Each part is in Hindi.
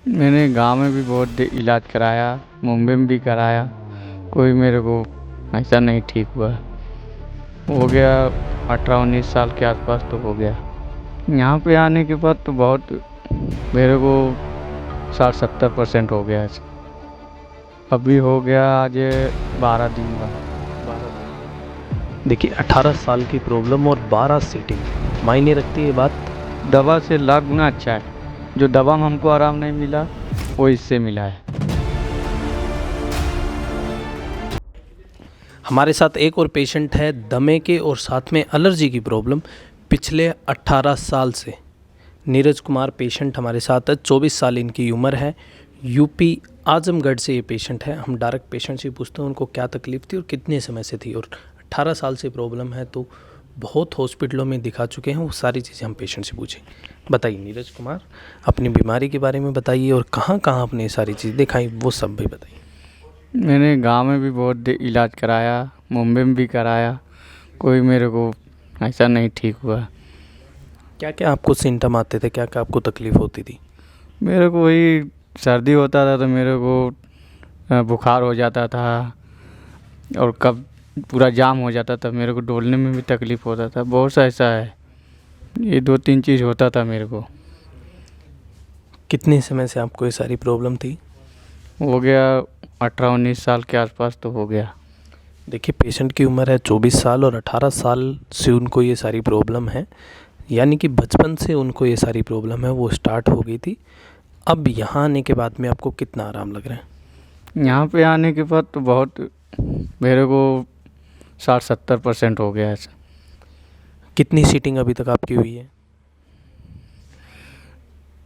मैंने गांव में भी बहुत इलाज कराया, मुंबई में भी कराया, कोई मेरे को ऐसा नहीं ठीक हुआ। हो गया 18-19 साल के आसपास तो हो गया। यहाँ पे आने के बाद तो बहुत मेरे को 60-70% हो गया है। अभी हो गया आज 12 दिन का। देखिए 18 साल की प्रॉब्लम और 12 सीटिंग मायने रखती है बात। दवा से लाख गुना अच्छा है। जो दवा में हमको आराम नहीं मिला वो इससे मिला है। हमारे साथ एक और पेशेंट है दमे के और साथ में एलर्जी की प्रॉब्लम पिछले 18 साल से। नीरज कुमार पेशेंट हमारे साथ है, 24 साल इनकी उम्र है। यूपी आजमगढ़ से ये पेशेंट है। हम डायरेक्ट पेशेंट से पूछते हैं उनको क्या तकलीफ़ थी और कितने समय से थी। और 18 साल से प्रॉब्लम है तो बहुत हॉस्पिटलों में दिखा चुके हैं, वो सारी चीज़ें हम पेशेंट से पूछें। बताइए नीरज कुमार, अपनी बीमारी के बारे में बताइए और कहाँ कहाँ आपने ये सारी चीज़ दिखाई वो सब भी बताइए। मैंने गांव में भी बहुत इलाज कराया, मुंबई में भी कराया, कोई मेरे को ऐसा नहीं ठीक हुआ। क्या क्या आपको सिम्टम आते थे, क्या क्या आपको तकलीफ़ होती थी? मेरे को वही सर्दी होता था तो मेरे को बुखार हो जाता था और कब पूरा जाम हो जाता था, मेरे को डोलने में भी तकलीफ़ होता था। बहुत सा ऐसा है, ये 2-3 चीज़ होता था मेरे को। कितने समय से आपको ये सारी प्रॉब्लम थी? हो गया 18-19 साल के आसपास तो हो गया। देखिए पेशेंट की उम्र है 24 साल और 18 साल से उनको ये सारी प्रॉब्लम है, यानी कि बचपन से उनको ये सारी प्रॉब्लम है वो स्टार्ट हो गई थी। अब यहाँ आने के बाद में आपको कितना आराम लग रहा है? यहाँ पे आने के बाद तो बहुत मेरे को 60-70% हो गया है। कितनी सीटिंग अभी तक आपकी हुई है?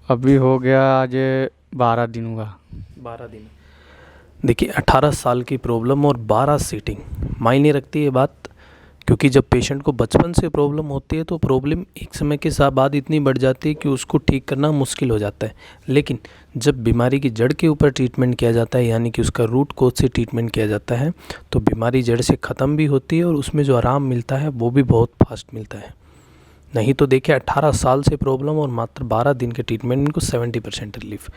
अभी हो गया आज 12 दिन हुआ। 12 दिन। देखिए 18 साल की प्रॉब्लम और 12 सीटिंग मायने रखती है बात, क्योंकि जब पेशेंट को बचपन से प्रॉब्लम होती है तो प्रॉब्लम एक समय के साथ बाद इतनी बढ़ जाती है कि उसको ठीक करना मुश्किल हो जाता है। लेकिन जब बीमारी की जड़ के ऊपर ट्रीटमेंट किया जाता है, यानी कि उसका रूट कोज से ट्रीटमेंट किया जाता है, तो बीमारी जड़ से ख़त्म भी होती है और उसमें जो आराम मिलता है वो भी बहुत फास्ट मिलता है। नहीं तो देखिए 18 साल से प्रॉब्लम और मात्र 12 दिन के ट्रीटमेंट इनको 70% रिलीफ।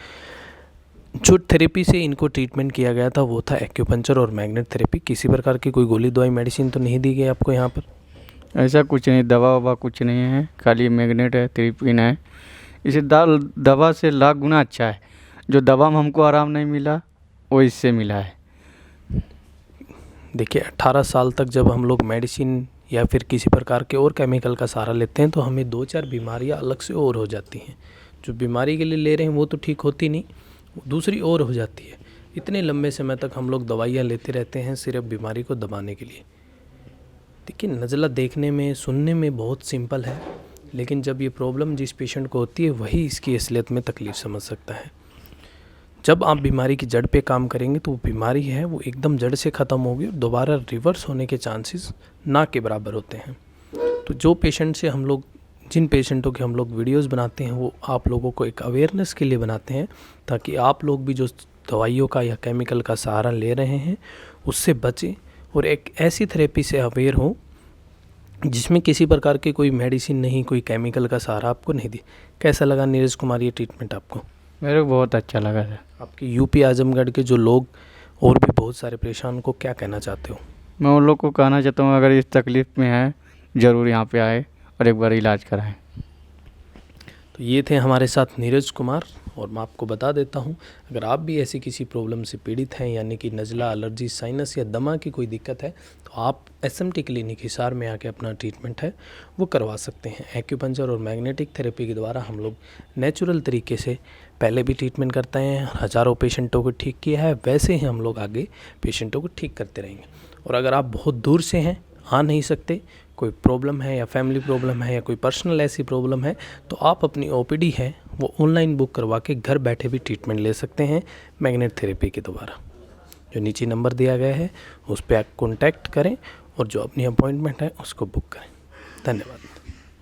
जो थेरेपी से इनको ट्रीटमेंट किया गया था वो था एक्यूपंक्चर और मैग्नेट थेरेपी। किसी प्रकार की कोई गोली दवाई मेडिसिन तो नहीं दी गई आपको यहाँ पर? ऐसा कुछ नहीं, दवा ववा कुछ नहीं है, खाली मैग्नेट है, थेरेपी है। इसे दवा से लाख गुना अच्छा है। जो दवा में हमको आराम नहीं मिला वो इससे मिला है। देखिए 18 साल तक जब हम लोग मेडिसिन या फिर किसी प्रकार के और केमिकल का सहारा लेते हैं तो हमें 2-4 बीमारियाँ अलग से और हो जाती हैं। जो बीमारी के लिए ले रहे हैं वो तो ठीक होती नहीं, दूसरी और हो जाती है। इतने लंबे समय तक हम लोग दवाइयाँ लेते रहते हैं सिर्फ बीमारी को दबाने के लिए। देखिए नज़ला देखने में सुनने में बहुत सिंपल है, लेकिन जब ये प्रॉब्लम जिस पेशेंट को होती है वही इसकी असलियत में तकलीफ़ समझ सकता है। जब आप बीमारी की जड़ पे काम करेंगे तो वो बीमारी है वो एकदम जड़ से ख़त्म होगी और दोबारा रिवर्स होने के चांसेस ना के बराबर होते हैं। तो जो पेशेंट से हम लोग जिन पेशेंटों के हम लोग वीडियोस बनाते हैं वो आप लोगों को एक अवेयरनेस के लिए बनाते हैं, ताकि आप लोग भी जो दवाइयों का या केमिकल का सहारा ले रहे हैं उससे बचें और एक ऐसी थेरेपी से अवेयर हो जिसमें किसी प्रकार की कोई मेडिसिन नहीं, कोई केमिकल का सहारा आपको नहीं दी। कैसा लगा नीरज कुमार ये ट्रीटमेंट आपको? मेरे को बहुत अच्छा लगा है। आपके यूपी आजमगढ़ के जो लोग और भी बहुत सारे परेशान को क्या कहना चाहते हो? मैं उन लोग को कहना चाहता हूँ अगर इस तकलीफ़ में है ज़रूर यहाँ पे आए और एक बार इलाज कराएं। तो ये थे हमारे साथ नीरज कुमार। और मैं आपको बता देता हूँ, अगर आप भी ऐसी किसी प्रॉब्लम से पीड़ित हैं, यानी कि नज़ला, एलर्जी, साइनस या दमा की कोई दिक्कत है, तो आप एसएमटी क्लिनिक हिसार में आके अपना ट्रीटमेंट है वो करवा सकते हैं। एक्यूपंक्चर और मैग्नेटिक थेरेपी के द्वारा हम लोग नेचुरल तरीके से पहले भी ट्रीटमेंट करते हैं, हज़ारों पेशेंटों को ठीक किया है, वैसे ही हम लोग आगे पेशेंटों को ठीक करते रहेंगे। और अगर आप बहुत दूर से हैं, आ नहीं सकते, कोई प्रॉब्लम है या फैमिली प्रॉब्लम है या कोई पर्सनल ऐसी प्रॉब्लम है, तो आप अपनी ओपीडी है वो ऑनलाइन बुक करवा के घर बैठे भी ट्रीटमेंट ले सकते हैं मैग्नेट थेरेपी के द्वारा। जो नीचे नंबर दिया गया है उस पर आप कॉन्टैक्ट करें और जो अपनी अपॉइंटमेंट है उसको बुक करें। धन्यवाद।